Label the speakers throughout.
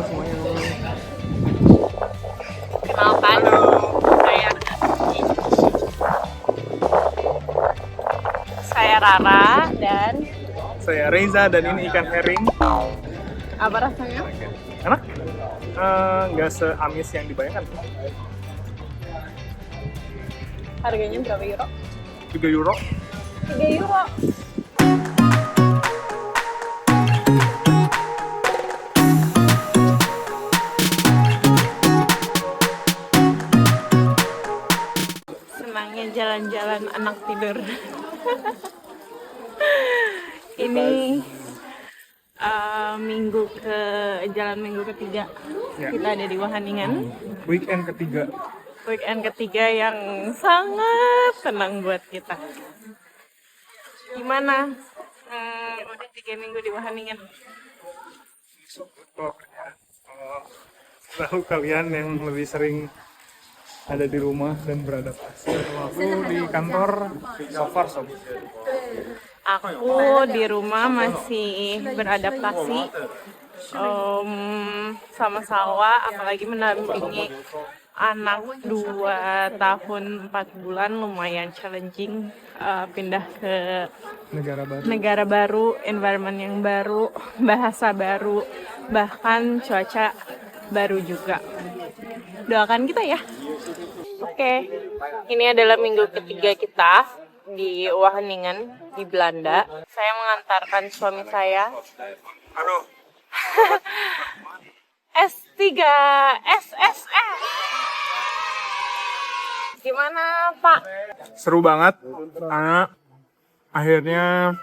Speaker 1: semuanya.
Speaker 2: Kenalkan, saya Rara dan
Speaker 1: Saya Reza dan ini ikan herring.
Speaker 2: apa rasanya?
Speaker 1: Enak? Nggak seamis yang dibayangkan.
Speaker 2: Harganya berapa euro?
Speaker 1: 3 euro.
Speaker 2: 3 euro. Senangnya jalan-jalan anak tidur. Ini minggu ketiga
Speaker 1: Ya.
Speaker 2: kita ada di Wahaningan.
Speaker 1: Weekend ketiga.
Speaker 2: Weekend ketiga yang sangat tenang buat kita. Gimana? Udah 3 minggu di Wahaningan.
Speaker 1: Tahu kalian yang lebih sering ada di rumah dan beradaptasi. Kalau aku di kantor, so far so good.
Speaker 2: Aku di rumah masih beradaptasi sama Salwa, apalagi mendampingi anak 2 tahun 4 bulan, lumayan challenging. Pindah ke negara baru, environment yang baru, bahasa baru, bahkan cuaca baru juga. Doakan kita ya. Oke, ini adalah minggu ketiga kita di Wageningen di Belanda. Saya mengantarkan suami saya.
Speaker 1: Aduh,
Speaker 2: S3 SSS. Gimana, Pak?
Speaker 1: seru banget. Karena akhirnya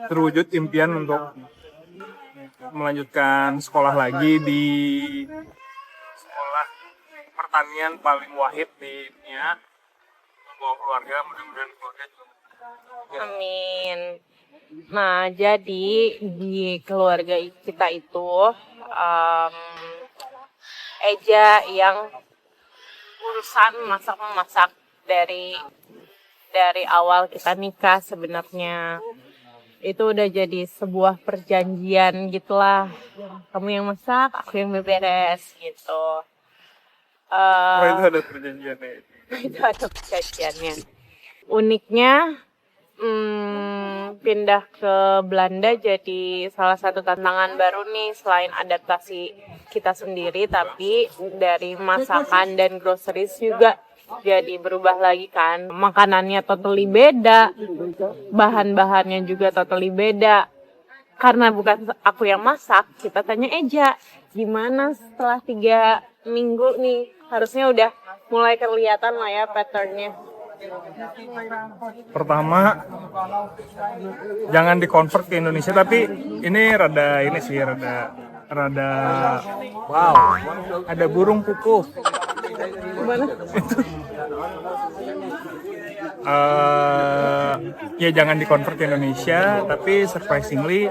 Speaker 1: terwujud impian untuk melanjutkan sekolah lagi di sekolah pertanian paling wahid di dunia. Membawa keluarga, mudah-mudahan keluarga juga.
Speaker 2: Amin. Nah, jadi di keluarga kita itu Eja yang urusan masak-memasak dari awal kita nikah sebenarnya. Itu udah jadi sebuah perjanjian gitulah. Kamu yang masak, aku yang beberes gitu.
Speaker 1: Oh, itu ada perjanjiannya.
Speaker 2: Itu ada perjanjiannya. Uniknya pindah ke Belanda jadi salah satu tantangan baru nih, selain adaptasi kita sendiri, tapi dari masakan dan groceries juga jadi berubah lagi kan. Makanannya totally beda, bahan-bahannya juga totally beda. Karena bukan aku yang masak, kita tanya Eja, gimana setelah 3 minggu nih? Harusnya udah mulai kelihatan lah ya patternnya.
Speaker 1: Pertama, jangan di-convert ke Indonesia, tapi ini rada wow, ada burung kukuh.
Speaker 2: Gimana?
Speaker 1: Ya jangan di-convert ke Indonesia, tapi surprisingly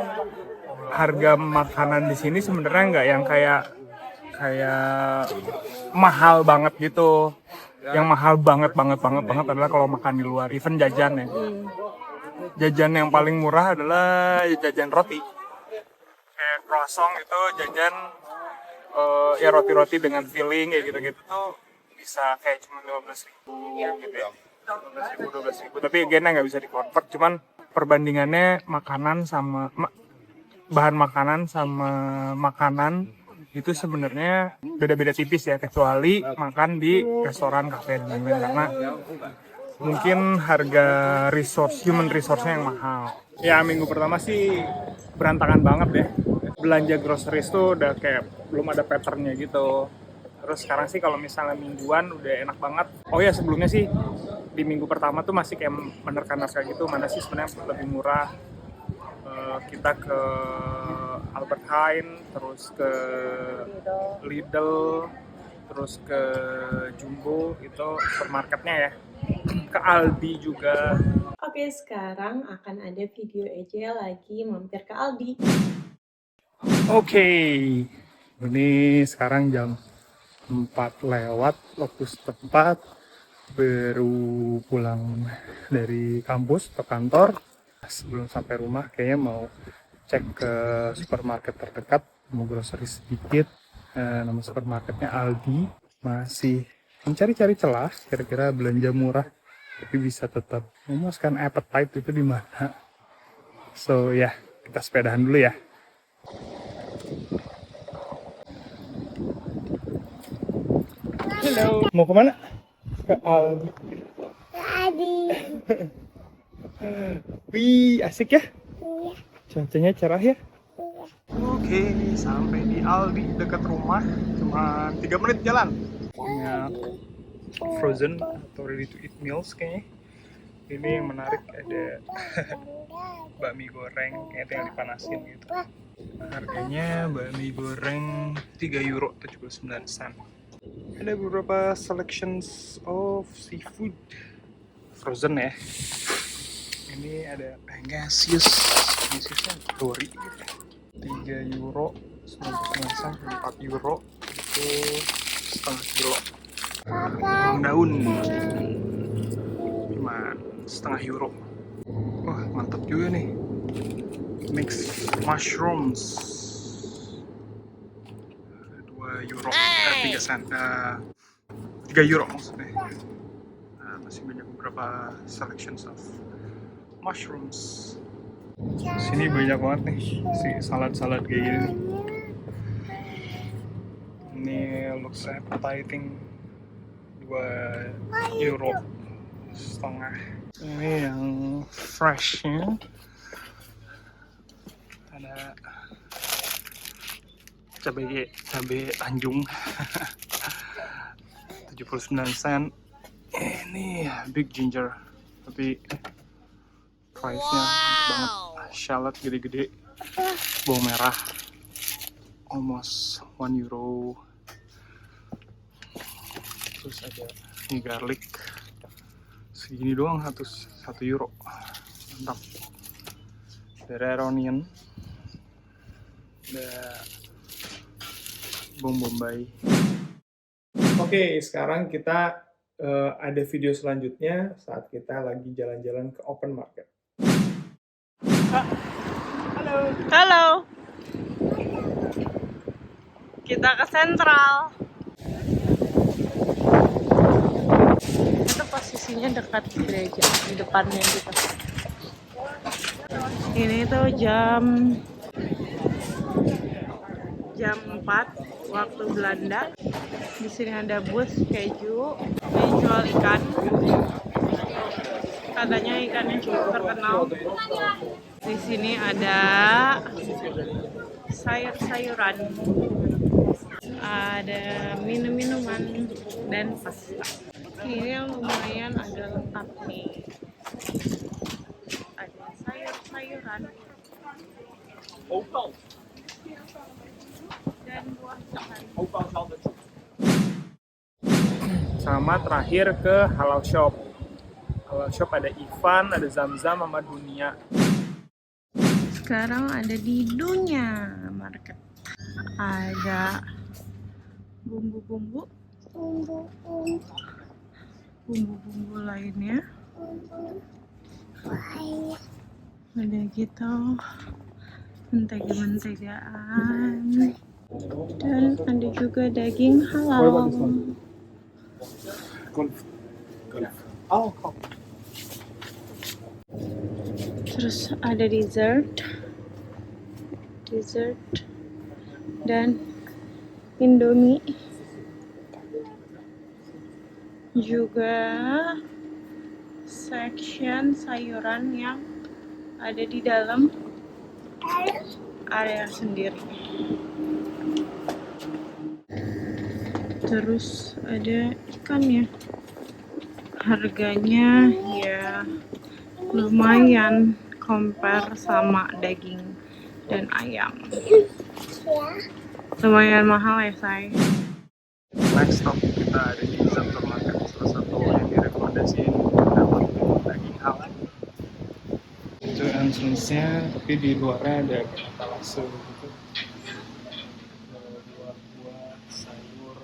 Speaker 1: harga makanan di sini sebenarnya nggak yang kayak mahal banget gitu. Yang mahal banget adalah kalau makan di luar, even jajan ya. Jajan yang paling murah adalah jajan roti. Kayak croissant itu jajan ya roti-roti dengan filling kayak gitu-gitu tuh bisa kayak cuma 15.000 gitu ya. 12.000. Tapi again nggak bisa di-convert, cuman perbandingannya bahan makanan sama makanan itu sebenarnya beda-beda tipis ya, kecuali makan di restoran, kafe dan lain-lain, karena mungkin harga human resource-nya yang mahal. Ya minggu pertama sih berantakan banget ya. Belanja groceries tuh udah kayak belum ada patternnya gitu. Terus sekarang sih kalau misalnya mingguan udah enak banget. Oh ya, sebelumnya sih di minggu pertama tuh masih kayak menerka-nerka gitu, mana sih sebenarnya lebih murah. Kita ke Albert Heijn, terus ke Lidl, terus ke Jumbo, itu supermarketnya ya. Ke Aldi juga.
Speaker 2: Oke, sekarang akan ada video Eja lagi mampir ke Aldi.
Speaker 1: Oke, ini sekarang jam 4 lewat waktu setempat, baru pulang dari kampus ke kantor. Sebelum sampai rumah kayaknya mau cek ke supermarket terdekat, mau grocery sedikit. Nama supermarketnya Aldi. Masih mencari-cari celah kira-kira belanja murah tapi bisa tetap memuaskan appetite itu di mana. So ya, kita sepedahan dulu ya. Halo, mau kemana? Ke Aldi. Wih, asik ya? Cuacanya cerah ya? Oke, sampai di Aldi dekat rumah, cuma 3 menit jalan. Punya frozen atau ready to eat meals kayaknya. Ini yang menarik, ada bakmi goreng, kayaknya itu yang dipanasin gitu. Harganya bakmi goreng 3 euro 79 sen. Ada beberapa selections of seafood frozen ya. Ini ada pangasius, pangasiusnya dori, 3 euro 99 sen, 4 euro itu setengah kilo. Daun cuma setengah euro. Wah, mantap juga nih. Mix mushrooms 2 euro, 3 sen, 3 euro maksudnya. Masih banyak beberapa selections of mushrooms. Sini banyak banget nih si salad-salad kayak gini. Ini looks appetizing, 2 euro setengah. Ini yang freshnya ada cabai Tanjung 79 sen. Ini big ginger tapi price-nya mantap banget. Shallot gede-gede, bawang merah almost 1 euro. Terus ada ini garlic segini doang, 1 euro. Mantap. Ada red onion, ada bawang bombay. Oke, sekarang kita ada video selanjutnya saat kita lagi jalan-jalan ke open market. Halo.
Speaker 2: Halo. Kita ke sentral. Itu posisinya dekat gereja di depannya gitu. Ini tuh jam 4 waktu Belanda. Di sini ada bus keju yang jual ikan. Katanya ikannya cukup terkenal. Di sini ada sayur-sayuran, ada minum-minuman dan pasta. Ini yang lumayan agak lengkap nih. Ada sayur-sayuran dan buah-buahan.
Speaker 1: Sama terakhir ke Halal Shop. Halal Shop ada Ivan, ada Zamzam, sama Dunia.
Speaker 2: Sekarang ada di Dunia Market. Ada bumbu-bumbu lainnya. Ada gitu mentega-mentegaan, dan ada juga daging halal. Terus ada dessert dan Indomie, juga section sayuran yang ada di dalam area sendiri. Terus ada ikannya, harganya ya lumayan compare sama daging dan ayam. Lumayan mahal ya say.
Speaker 1: Next stop kita ada di Zamzam Market, salah satu yang direkomendasiin dapat daging halal. Itu entrance-nya, tapi di luarnya ada etalase gitu. Buah-buah, sayur.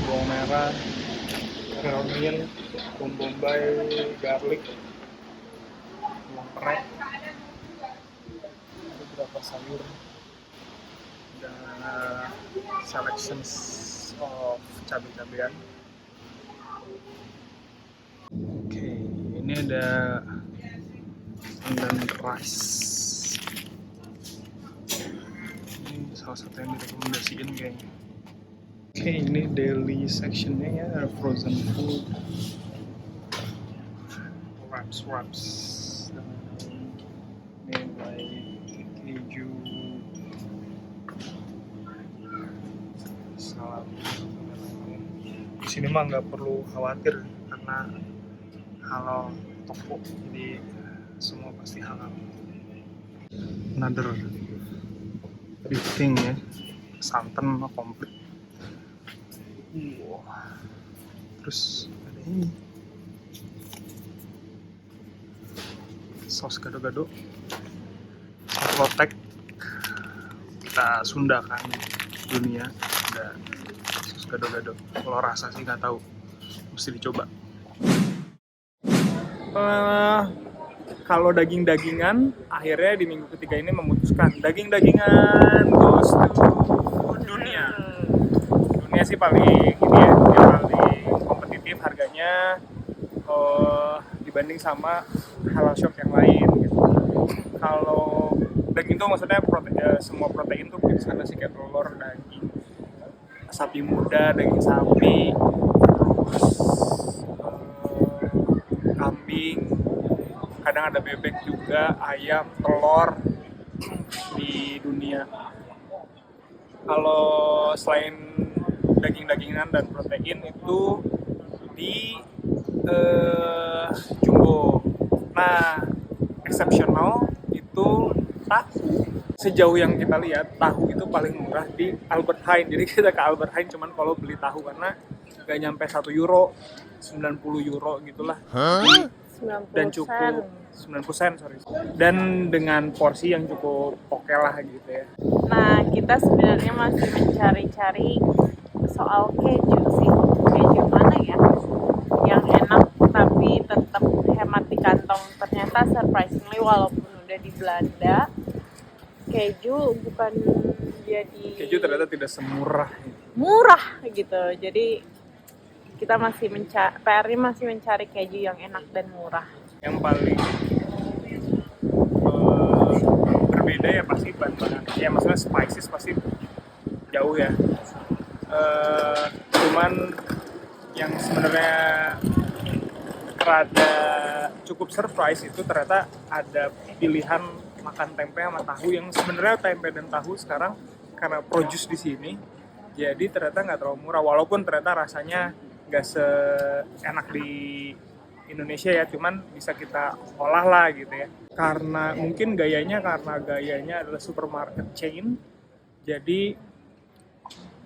Speaker 1: Bawang merah, red onion, bawang bombay, garlic, bawang peret, beberapa sayur, dan selections of cabai-cabean. Oke, ini ada pandan rice. Ini salah satu yang direkomendasiin kayaknya. Oke, ini daily sectionnya ya, ada frozen food, wraps, dan ini like keju, salad. Di sini mah nggak perlu khawatir karena halal toko, jadi semua pasti halal. Another big thing ya, santan komplit. Wow. Terus ada ini saus gado-gado, lotek kita Sunda kan dunia, ada saus gado-gado. Kalau rasa sih nggak tahu, mesti dicoba. Kalau daging-dagingan, akhirnya di minggu ketiga ini memutuskan daging-dagingan goes to dunia. Dunia sih paling ini ya, yang paling kompetitif harganya dibanding sama halal shop yang lain gitu. Kalau daging tuh maksudnya semua protein tuh di sana sih, kayak telur, daging sapi muda, daging sapi, terus kambing, kadang ada bebek juga, ayam, telur di dunia. Kalau selain daging-dagingan dan protein itu di Jumbo. Nah, eksepsional itu tahu. Sejauh yang kita lihat, tahu itu paling murah di Albert Heijn. Jadi kita ke Albert Heijn cuman kalau beli tahu karena nggak nyampe 1 euro, 90 euro gitulah. Dan cukup 90 sen, sorry. Dan dengan porsi yang cukup oke lah gitu ya.
Speaker 2: Nah, kita sebenarnya masih mencari-cari soal keju sih. Keju mana ya yang enak tapi tetap hemat di kantong. Ternyata surprisingly walaupun udah di Belanda, keju bukan jadi
Speaker 1: Keju ternyata tidak semurah
Speaker 2: murah gitu. Jadi kita masih masih mencari keju yang enak dan murah.
Speaker 1: yang paling berbeda ya pasti bahan-bahan ya, maksudnya spices pasti jauh ya. Cuman yang sebenarnya rada cukup surprise itu ternyata ada pilihan makan tempe sama tahu, yang sebenarnya tempe dan tahu sekarang karena produce di sini jadi ternyata nggak terlalu murah, walaupun ternyata rasanya nggak seenak di Indonesia ya, cuman bisa kita olah lah gitu ya. Karena mungkin gayanya adalah supermarket chain, jadi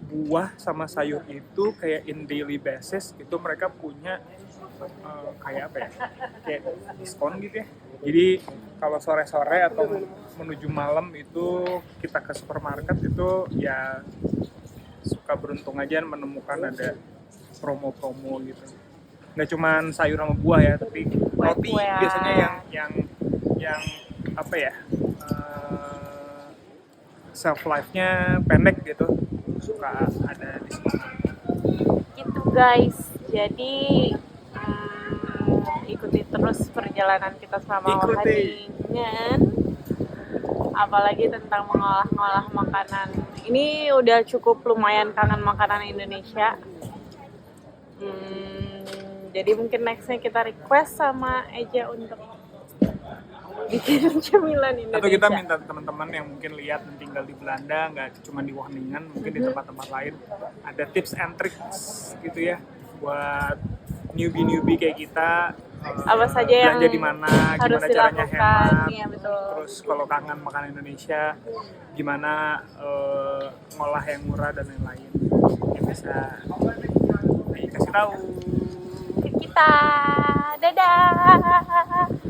Speaker 1: buah sama sayur itu kayak in daily basis itu mereka punya kayak apa ya, kayak diskon gitu ya. Jadi kalau sore-sore atau menuju malam itu kita ke supermarket itu ya suka beruntung aja menemukan ada promo-promo gitu. Nggak cuman sayur sama buah ya, tapi roti biasanya yang apa ya, shelf life-nya pendek gitu, suka ada di sini.
Speaker 2: Gitu guys, jadi ikuti terus perjalanan kita selama Wahaningan, apalagi tentang mengolah-ngolah makanan. Ini udah cukup lumayan kangen makanan Indonesia. Jadi mungkin nextnya kita request sama Eja untuk bikin cemilan Indonesia.
Speaker 1: Atau kita minta teman-teman yang mungkin lihat dan tinggal di Belanda, nggak cuma di Wageningen, mungkin di tempat-tempat lain, ada tips and tricks gitu ya buat newbie kayak kita.
Speaker 2: Apa saja yang
Speaker 1: belanja di mana,
Speaker 2: harus
Speaker 1: gimana caranya
Speaker 2: dilakukan,
Speaker 1: hemat,
Speaker 2: ya, betul.
Speaker 1: Terus kalau kangen makanan Indonesia, gimana ngolah yang murah dan lain-lain, yang bisa dikasih tahu
Speaker 2: ke kita. Dadah.